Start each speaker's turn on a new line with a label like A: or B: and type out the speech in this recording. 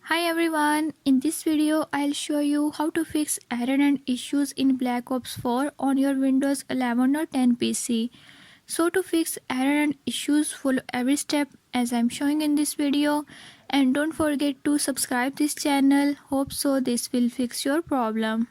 A: Hi everyone, in this video I'll show you how to fix error and issues in Black Ops 4 on your Windows 11 or 10 PC. So to fix error and issues, follow every step as I'm showing in this video, and don't forget to subscribe this channel. Hope so this will fix your problem.